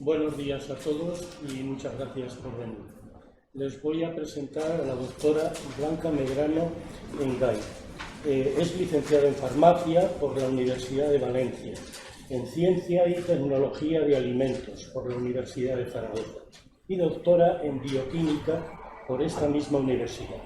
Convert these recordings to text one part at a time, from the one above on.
Buenos días a todos y muchas gracias por venir. Les voy a presentar a la doctora Blanca Medrano Engay. Es licenciada en farmacia por la Universidad de Valencia, en Ciencia y Tecnología de Alimentos por la Universidad de Zaragoza y doctora en Bioquímica por esta misma universidad.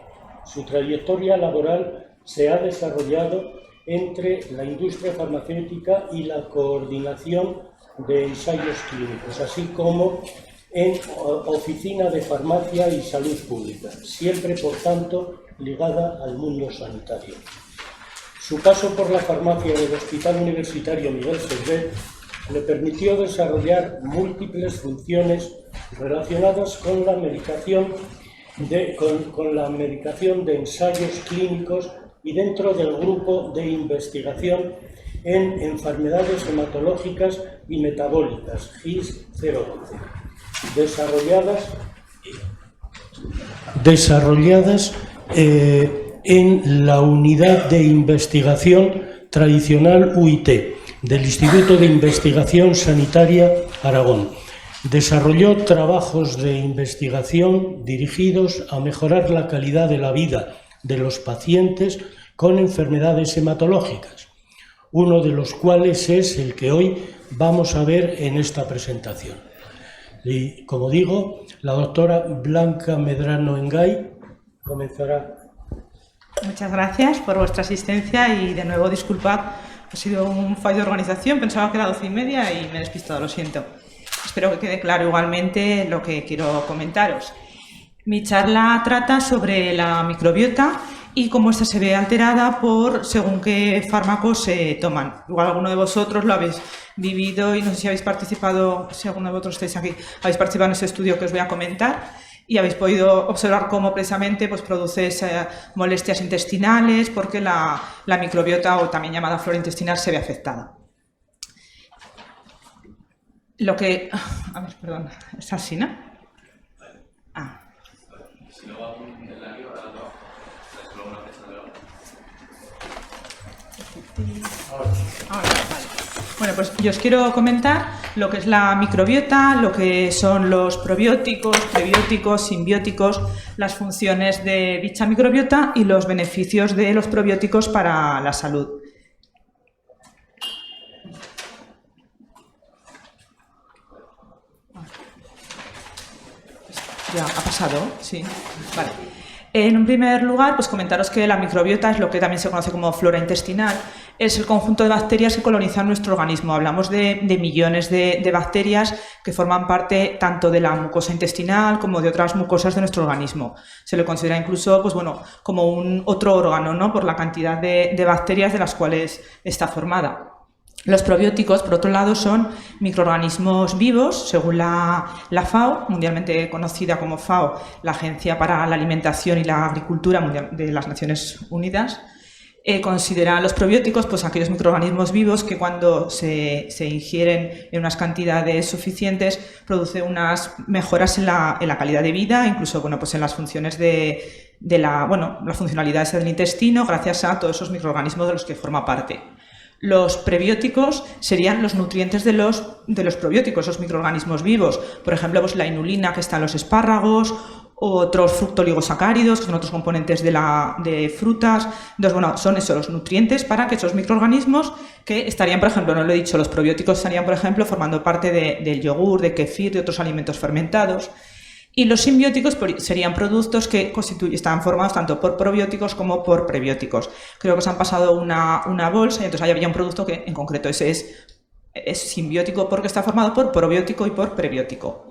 Su trayectoria laboral se ha desarrollado entre la industria farmacéutica y la coordinación de ensayos clínicos, así como en oficina de farmacia y salud pública, siempre, por tanto, ligada al mundo sanitario. Su paso por la farmacia del Hospital Universitario Miguel Servet le permitió desarrollar múltiples funciones relacionadas con la medicación de ensayos clínicos y dentro del grupo de investigación en enfermedades hematológicas y metabólicas, GIS 011, desarrolladas en la unidad de investigación tradicional UIT del Instituto de Investigación Sanitaria Aragón. Desarrolló trabajos de investigación dirigidos a mejorar la calidad de la vida de los pacientes con enfermedades hematológicas, uno de los cuales es el que hoy vamos a ver en esta presentación. Y, como digo, la doctora Blanca Medrano Engay comenzará. Muchas gracias por vuestra asistencia y, de nuevo, disculpad, ha sido un fallo de organización, pensaba que era 12:30 y me he despistado, lo siento. Espero que quede claro igualmente lo que quiero comentaros. Mi charla trata sobre la microbiota y cómo esta se ve alterada por según qué fármacos se toman. Igual alguno de vosotros lo habéis vivido y no sé si habéis participado, si alguno de vosotros estáis aquí, habéis participado en ese estudio que os voy a comentar y habéis podido observar cómo precisamente produce molestias intestinales porque la microbiota, o también llamada flora intestinal, se ve afectada. Lo que... A ver, perdón, es así, ¿no? Ah. Bueno, pues yo os quiero comentar lo que es la microbiota, lo que son los probióticos, prebióticos, simbióticos, las funciones de dicha microbiota y los beneficios de los probióticos para la salud. Ya ha pasado, sí. Vale. En un primer lugar, pues comentaros que la microbiota es lo que también se conoce como flora intestinal. Es el conjunto de bacterias que colonizan nuestro organismo. Hablamos de millones de bacterias que forman parte tanto de la mucosa intestinal como de otras mucosas de nuestro organismo. Se le considera incluso, pues bueno, como un otro órgano, ¿no? Por la cantidad de bacterias de las cuales está formada. Los probióticos, por otro lado, son microorganismos vivos, según la FAO, mundialmente conocida como FAO, la Agencia para la Alimentación y la Agricultura Mundial de las Naciones Unidas. Considera los probióticos pues aquellos microorganismos vivos que cuando se ingieren en unas cantidades suficientes produce unas mejoras en la calidad de vida, incluso bueno, pues en las funciones las funcionalidades del intestino, gracias a todos esos microorganismos de los que forma parte. Los prebióticos serían los nutrientes de los probióticos, esos microorganismos vivos. Por ejemplo, pues la inulina que está en los espárragos, otros fructooligosacáridos, que son otros componentes de frutas. Entonces, bueno, son esos los nutrientes para que esos microorganismos que estarían, por ejemplo, no lo he dicho, los probióticos estarían, por ejemplo, formando parte del yogur, de kefir, de otros alimentos fermentados. Y los simbióticos serían productos que estaban formados tanto por probióticos como por prebióticos. Creo que os han pasado una bolsa y entonces ahí había un producto que en concreto ese es simbiótico porque está formado por probiótico y por prebiótico.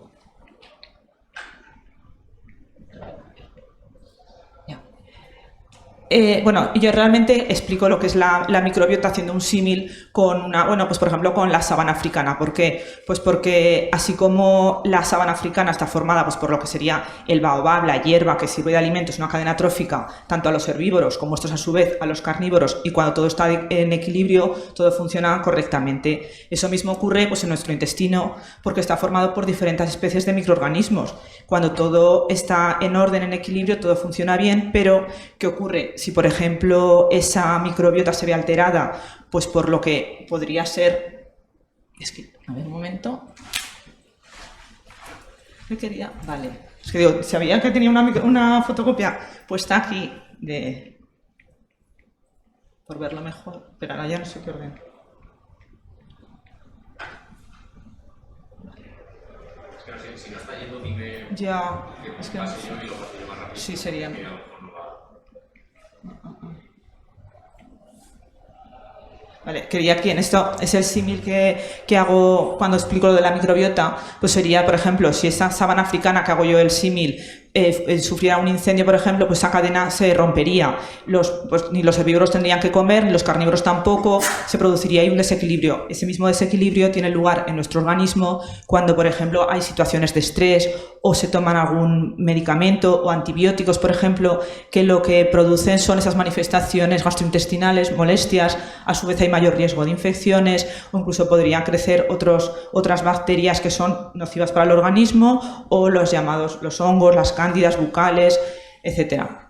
Bueno, yo realmente explico lo que es la microbiota haciendo un símil con pues por ejemplo con la sabana africana. ¿Por qué? Pues porque así como la sabana africana está formada pues por lo que sería el baobab, la hierba que sirve de alimento, es una cadena trófica tanto a los herbívoros como estos a su vez a los carnívoros, y cuando todo está en equilibrio todo funciona correctamente. Eso mismo ocurre pues en nuestro intestino porque está formado por diferentes especies de microorganismos. Cuando todo está en orden, en equilibrio, todo funciona bien, pero ¿qué ocurre? Si, por ejemplo, esa microbiota se ve alterada, pues por lo que podría ser... Es que, a ver, un momento... Me quería... Vale. Es que digo, sabía que tenía una fotocopia puesta aquí por verlo mejor, pero ahora ya no sé qué orden. Es que no sé, si no está yendo, dime... Ya, es que no sé. Y lo paso yo más rápido. Sí, sería... Vale, quería aquí, en esto es el símil que hago cuando explico lo de la microbiota, pues sería, por ejemplo, si esa sabana africana que hago yo el símil sufriera un incendio, por ejemplo, pues esa cadena se rompería. Pues ni los herbívoros tendrían que comer, ni los carnívoros tampoco, se produciría ahí un desequilibrio. Ese mismo desequilibrio tiene lugar en nuestro organismo cuando, por ejemplo, hay situaciones de estrés o se toman algún medicamento o antibióticos, por ejemplo, que lo que producen son esas manifestaciones gastrointestinales, molestias, a su vez hay mayor riesgo de infecciones o incluso podrían crecer otras bacterias que son nocivas para el organismo o los llamados los hongos, las cándidas bucales, etcétera.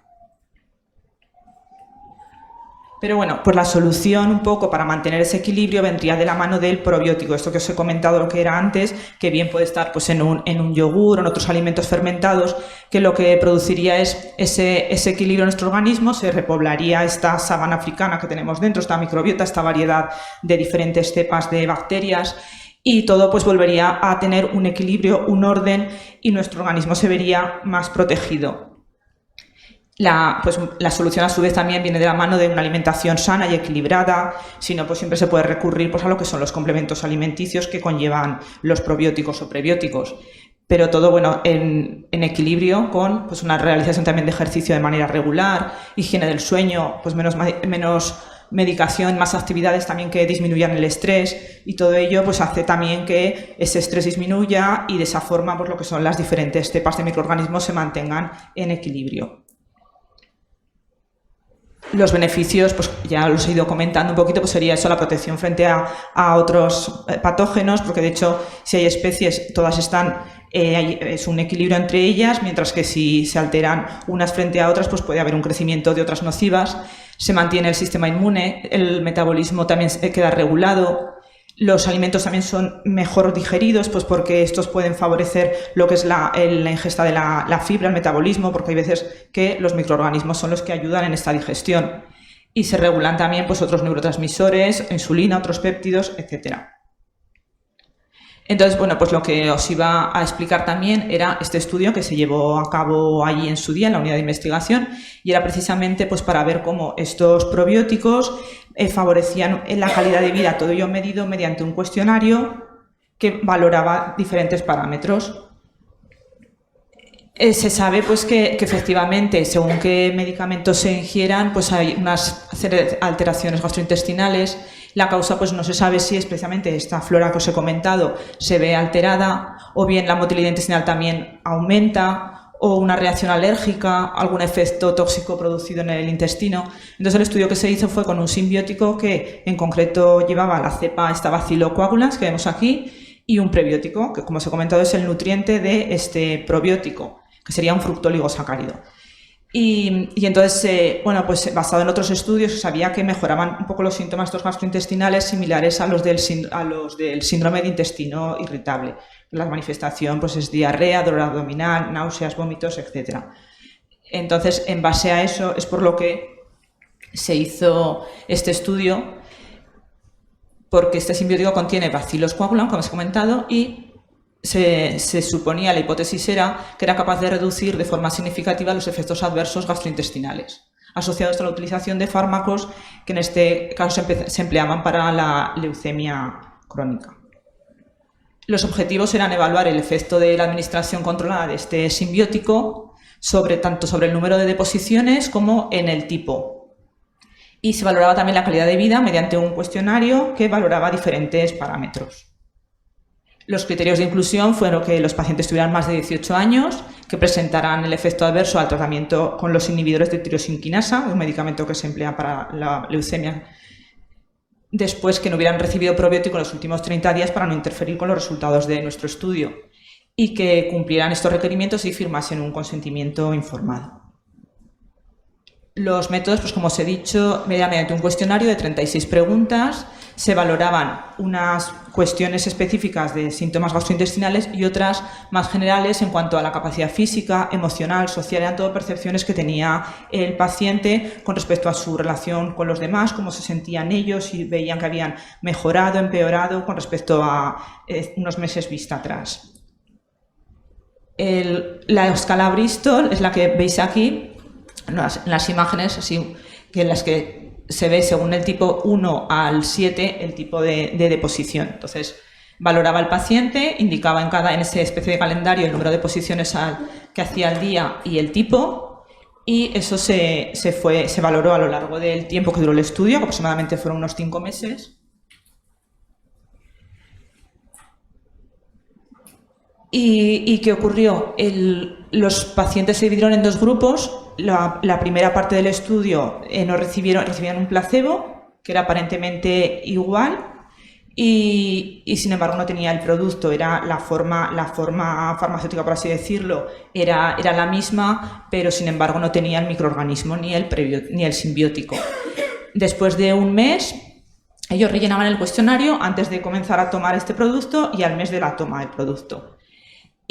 Pero bueno, pues la solución un poco para mantener ese equilibrio vendría de la mano del probiótico, esto que os he comentado lo que era antes, que bien puede estar pues, en un yogur o en otros alimentos fermentados, que lo que produciría es ese equilibrio en nuestro organismo, se repoblaría esta sabana africana que tenemos dentro, esta microbiota, esta variedad de diferentes cepas de bacterias, y todo pues volvería a tener un equilibrio, un orden, y nuestro organismo se vería más protegido. La solución a su vez también viene de la mano de una alimentación sana y equilibrada, si no pues siempre se puede recurrir pues, a lo que son los complementos alimenticios que conllevan los probióticos o prebióticos. Pero todo bueno en equilibrio con pues, una realización también de ejercicio de manera regular, higiene del sueño, pues menos medicación, más actividades también que disminuyan el estrés, y todo ello pues hace también que ese estrés disminuya y de esa forma pues, lo que son las diferentes cepas de microorganismos se mantengan en equilibrio. Los beneficios, pues ya los he ido comentando un poquito, pues sería eso, la protección frente a otros patógenos, porque de hecho si hay especies, todas están, es un equilibrio entre ellas, mientras que si se alteran unas frente a otras, pues puede haber un crecimiento de otras nocivas, se mantiene el sistema inmune, el metabolismo también queda regulado. Los alimentos también son mejor digeridos, pues porque estos pueden favorecer lo que es la ingesta de la fibra, el metabolismo, porque hay veces que los microorganismos son los que ayudan en esta digestión. Y se regulan también pues, otros neurotransmisores, insulina, otros péptidos, etc. Entonces, bueno, pues lo que os iba a explicar también era este estudio que se llevó a cabo allí en su día, en la unidad de investigación, y era precisamente pues, para ver cómo estos probióticos favorecían la calidad de vida, todo ello medido mediante un cuestionario que valoraba diferentes parámetros. Se sabe pues, que efectivamente, según qué medicamentos se ingieran, pues hay unas alteraciones gastrointestinales. La causa pues no se sabe si especialmente esta flora que os he comentado se ve alterada o bien la motilidad intestinal también aumenta o una reacción alérgica, algún efecto tóxico producido en el intestino. Entonces el estudio que se hizo fue con un simbiótico que en concreto llevaba la cepa esta Bacillus que vemos aquí y un prebiótico que como os he comentado es el nutriente de este probiótico que sería un fructoligosacárido. Y entonces, bueno, pues basado en otros estudios, se sabía que mejoraban un poco los síntomas estos gastrointestinales similares a los del síndrome de intestino irritable. La manifestación pues, es diarrea, dolor abdominal, náuseas, vómitos, etc. Entonces, en base a eso, es por lo que se hizo este estudio, porque este simbiótico contiene Bacillus coagulant, como os he comentado, y se suponía, la hipótesis era que era capaz de reducir de forma significativa los efectos adversos gastrointestinales asociados a la utilización de fármacos que en este caso se empleaban para la leucemia crónica. Los objetivos eran evaluar el efecto de la administración controlada de este simbiótico tanto sobre el número de deposiciones como en el tipo. Y se valoraba también la calidad de vida mediante un cuestionario que valoraba diferentes parámetros. Los criterios de inclusión fueron que los pacientes tuvieran más de 18 años, que presentaran el efecto adverso al tratamiento con los inhibidores de tirosinquinasa, un medicamento que se emplea para la leucemia, después que no hubieran recibido probiótico en los últimos 30 días para no interferir con los resultados de nuestro estudio y que cumplieran estos requerimientos y firmasen un consentimiento informado. Los métodos, pues como os he dicho, mediante un cuestionario de 36 preguntas, se valoraban unas cuestiones específicas de síntomas gastrointestinales y otras más generales en cuanto a la capacidad física, emocional, social, eran todo percepciones que tenía el paciente con respecto a su relación con los demás, cómo se sentían ellos, si veían que habían mejorado, empeorado con respecto a unos meses vista atrás. La escala Bristol es la que veis aquí, las imágenes, así que en las que se ve según el tipo 1 al 7 el tipo de deposición. Entonces, valoraba al paciente, indicaba en esa especie de calendario el número de posiciones que hacía al día y el tipo, y eso se valoró a lo largo del tiempo que duró el estudio, que aproximadamente fueron unos 5 meses. ¿Y qué ocurrió? Los pacientes se dividieron en 2 grupos. La primera parte del estudio recibían un placebo, que era aparentemente igual, y sin embargo no tenía el producto, era la forma farmacéutica, por así decirlo, era la misma, pero sin embargo no tenía el microorganismo ni el simbiótico. Después de un mes, ellos rellenaban el cuestionario antes de comenzar a tomar este producto y al mes de la toma del producto.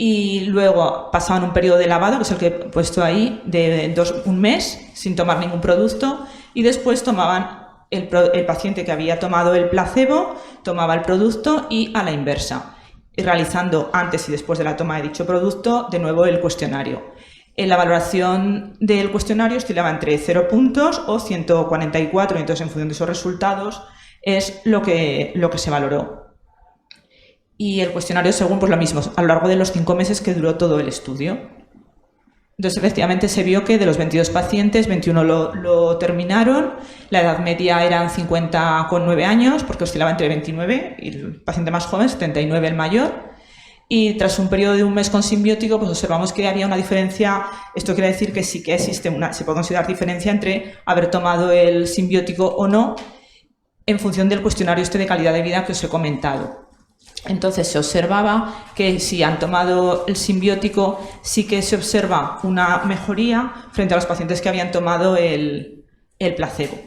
Y luego pasaban un periodo de lavado, que es el que he puesto ahí, de un mes, sin tomar ningún producto, y después tomaban el paciente que había tomado el placebo, tomaba el producto y a la inversa, y realizando antes y después de la toma de dicho producto, de nuevo el cuestionario. La valoración del cuestionario oscilaba entre 0 puntos o 144, y entonces en función de esos resultados es lo que se valoró. Y el cuestionario según pues lo mismo, a lo largo de los 5 meses que duró todo el estudio. Entonces, efectivamente, se vio que de los 22 pacientes, 21 lo terminaron, la edad media eran 50,9 años, porque oscilaba entre 29 y el paciente más joven, 79 el mayor, y tras un periodo de un mes con simbiótico, pues observamos que había una diferencia. Esto quiere decir que sí que existe se puede considerar diferencia entre haber tomado el simbiótico o no, en función del cuestionario de calidad de vida que os he comentado. Entonces se observaba que si han tomado el simbiótico sí que se observa una mejoría frente a los pacientes que habían tomado el placebo.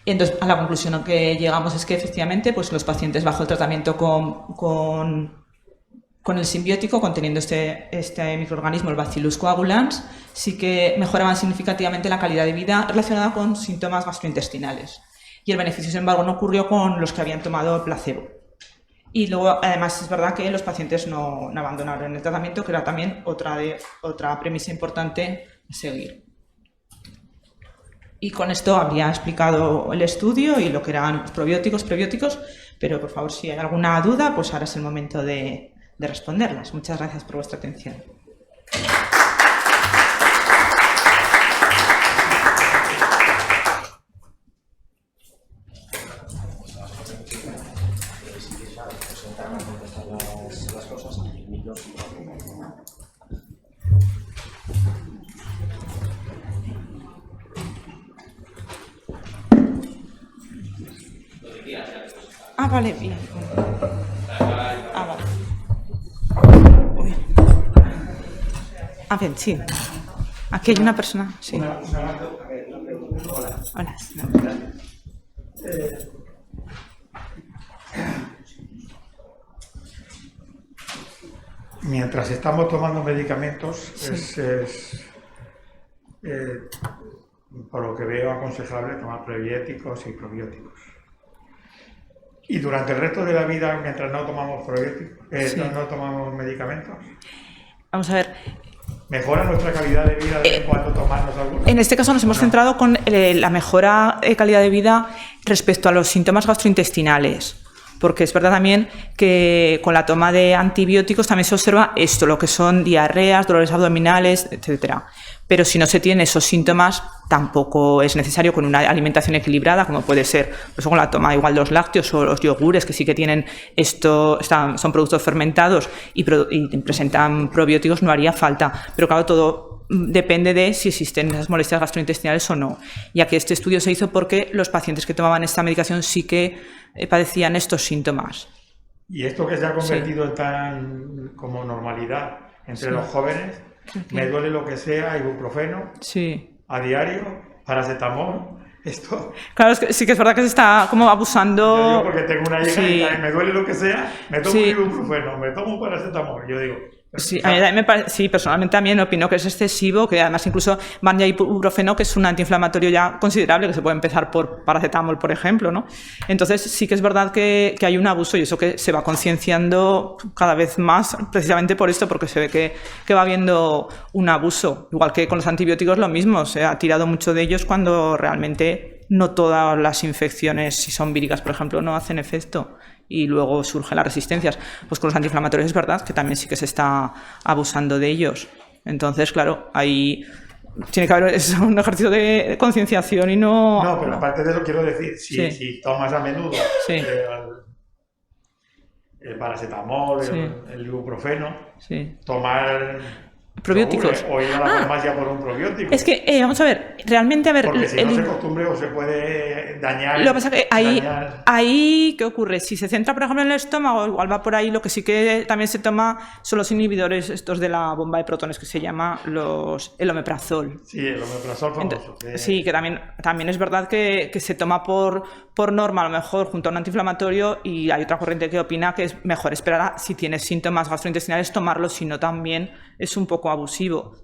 Entonces, a la conclusión a que llegamos es que efectivamente pues, los pacientes bajo el tratamiento con el simbiótico, conteniendo este microorganismo, el Bacillus coagulans, sí que mejoraban significativamente la calidad de vida relacionada con síntomas gastrointestinales. Y el beneficio, sin embargo, no ocurrió con los que habían tomado el placebo. Y luego, además, es verdad que los pacientes no abandonaron el tratamiento, que era también otra premisa importante a seguir. Y con esto habría explicado el estudio y lo que eran probióticos, prebióticos, pero por favor, si hay alguna duda, pues ahora es el momento de responderlas. Muchas gracias por vuestra atención. Ah, vale, bien. Ah, vale. Uy. Ah, bien, sí. Aquí hay una persona, sí. Hola. Mientras estamos tomando medicamentos, Sí. por lo que veo, aconsejable tomar prebióticos y probióticos. Y durante el resto de la vida, mientras no tomamos probióticos, Sí. no tomamos medicamentos, Vamos a ver. ¿mejora nuestra calidad de vida de vez en cuando tomarnos algunos? En este caso nos hemos centrado con la mejora de calidad de vida respecto a los síntomas gastrointestinales. Porque es verdad también que con la toma de antibióticos también se observa esto, lo que son diarreas, dolores abdominales, etcétera. Pero si no se tienen esos síntomas, tampoco es necesario con una alimentación equilibrada, como puede ser pues, con la toma igual de los lácteos o los yogures, que sí que tienen son productos fermentados y presentan probióticos, no haría falta. Pero claro, todo depende de si existen esas molestias gastrointestinales o no. Y aquí este estudio se hizo porque los pacientes que tomaban esta medicación sí que padecían estos síntomas. Y esto que se ha convertido en tan como normalidad entre los jóvenes, me duele lo que sea, ibuprofeno, Sí. a diario, paracetamol, Esto... Claro, es que sí que es verdad que se está como abusando. Yo digo porque tengo una hija Sí. y me duele lo que sea, me tomo Sí. un ibuprofeno, me tomo un paracetamol. Yo digo... Sí, a mí me sí, personalmente también opino que es excesivo, que además incluso van ya ibuprofeno, que es un antiinflamatorio ya considerable, que se puede empezar por paracetamol, por ejemplo, ¿no? Entonces sí que es verdad que hay un abuso y eso que se va concienciando cada vez más precisamente por esto, porque se ve que va habiendo un abuso. Igual que con los antibióticos lo mismo, se ha tirado mucho de ellos cuando realmente no todas las infecciones, si son víricas, por ejemplo, no hacen efecto. Y luego surgen las resistencias. Pues con los antiinflamatorios es verdad que también sí que se está abusando de ellos. Entonces, claro, ahí tiene que haber un ejercicio de concienciación y no... No, pero aparte de eso quiero decir, si tomas a menudo Sí. el paracetamol, Sí. el ibuprofeno, Sí. tomar... Probióticos. O ir a la farmacia por un probiótico. Es que, vamos a ver, realmente, a ver... Porque si no se acostumbre o se puede dañar... Lo que pasa es que ahí, ¿qué ocurre? Si se centra, por ejemplo, en el estómago, igual va por ahí, lo que sí que también se toma son los inhibidores estos de la bomba de protones, que se llama el omeprazol. Sí, el omeprazol famoso. Sí, que también es verdad que se toma por norma, a lo mejor, junto a un antiinflamatorio, y hay otra corriente que opina que es mejor esperar a, si tienes síntomas gastrointestinales, tomarlo, si no también es un poco abusivo.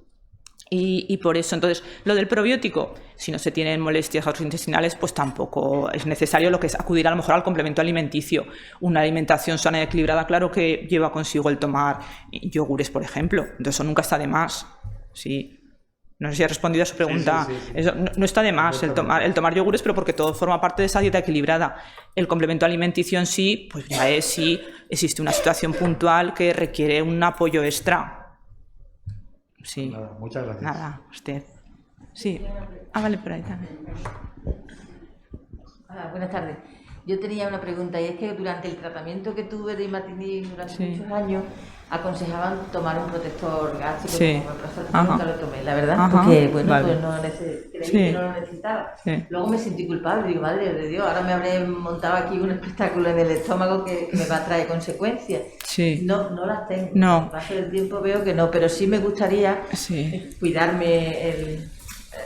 Y por eso, entonces, lo del probiótico, si no se tienen molestias gastrointestinales, pues tampoco es necesario, lo que es acudir a lo mejor al complemento alimenticio. Una alimentación sana y equilibrada, claro que lleva consigo el tomar yogures, por ejemplo. Entonces, eso nunca está de más. Sí. No sé si he respondido a su pregunta. Sí, sí, sí. Eso no está de más el tomar yogures, pero porque todo forma parte de esa dieta equilibrada. El complemento alimenticio en sí, pues ya es si existe una situación puntual que requiere un apoyo extra. Sí. Nada, muchas gracias. Nada, usted. Sí. Ah, vale, por ahí también. Buenas tardes. Yo tenía una pregunta y es que durante el tratamiento que tuve de hepatitis durante Sí. muchos años aconsejaban tomar un protector gástrico, Sí. como omeprazol. Ajá. Nunca lo tomé, la verdad, Ajá. porque bueno, Vale. pues creí Sí. que no lo necesitaba. Sí. Luego me sentí culpable, digo, madre de Dios, ahora me habré montado aquí un espectáculo en el estómago que me va a traer consecuencias. Sí. No las tengo. No. Con el paso del tiempo veo que no, pero sí me gustaría Sí. cuidarme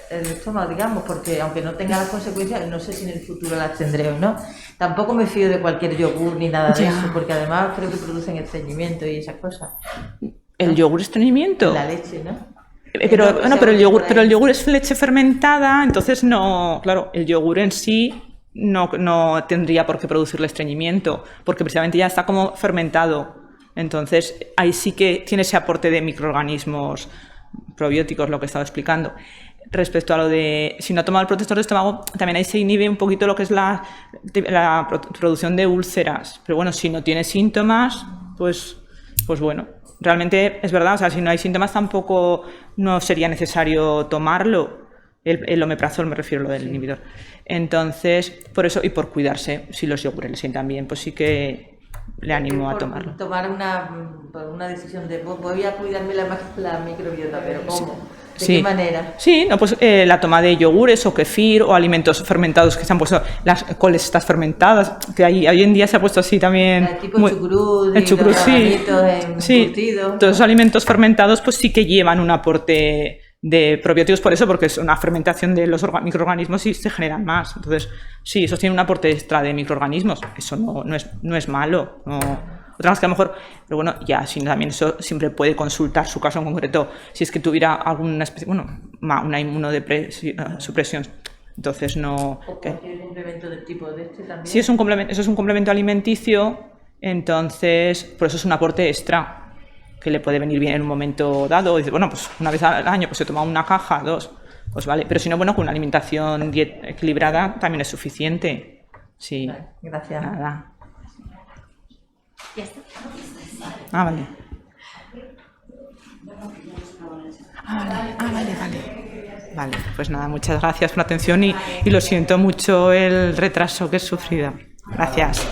el estómago, digamos, porque aunque no tenga las consecuencias, no sé si en el futuro las tendré o no. Tampoco me fío de cualquier yogur ni nada de Ya. eso, porque además creo que producen estreñimiento y esas cosas. ¿El yogur estreñimiento? La leche, ¿no? Pero, Entonces, pero por ahí. el yogur es leche fermentada, entonces no, claro, el yogur en sí no tendría por qué producirle estreñimiento, porque precisamente ya está como fermentado. Entonces, ahí sí que tiene ese aporte de microorganismos probióticos, lo que he estado explicando. Respecto a lo de, si no toma el protector de estómago, también ahí se inhibe un poquito lo que es la producción de úlceras. Pero bueno, si no tiene síntomas, pues bueno. Realmente es verdad, o sea, si no hay síntomas tampoco no sería necesario tomarlo. El omeprazol me refiero, lo del inhibidor. Entonces, por eso y por cuidarse, si los yogures le sientan bien, pues sí que le animo a Por tomarlo. Tomar una decisión de, voy a cuidarme la microbiota, pero ¿cómo? ¿De Sí. qué manera? Sí, no, pues la toma de yogures o kefir o alimentos fermentados que se han puesto, las coles estas fermentadas, que hoy en día se ha puesto así también. El tipo chucrut, el chucrut, los sí. rabanitos Sí, encurtidos. todos esos alimentos fermentados pues sí que llevan un aporte de probióticos por eso, porque es una fermentación de los microorganismos y se generan más. Entonces, sí, eso tiene un aporte extra de microorganismos. Eso no es malo. No. Otra cosa que a lo mejor, pero bueno, ya si también eso siempre puede consultar su caso en concreto, si es que tuviera alguna especie, una inmunosupresión. Entonces no. O cualquier complemento del tipo de este también. Si es un complemento, eso es un complemento alimenticio, entonces por eso es un aporte extra que le puede venir bien en un momento dado. Dice, bueno, pues una vez al año pues se toma una caja, 2, pues vale. Pero si no, bueno, con una alimentación equilibrada también es suficiente. Sí. Vale, gracias. Nada. Ah, vale. Vale, pues nada, muchas gracias por la atención y lo siento mucho el retraso que he sufrido. Gracias.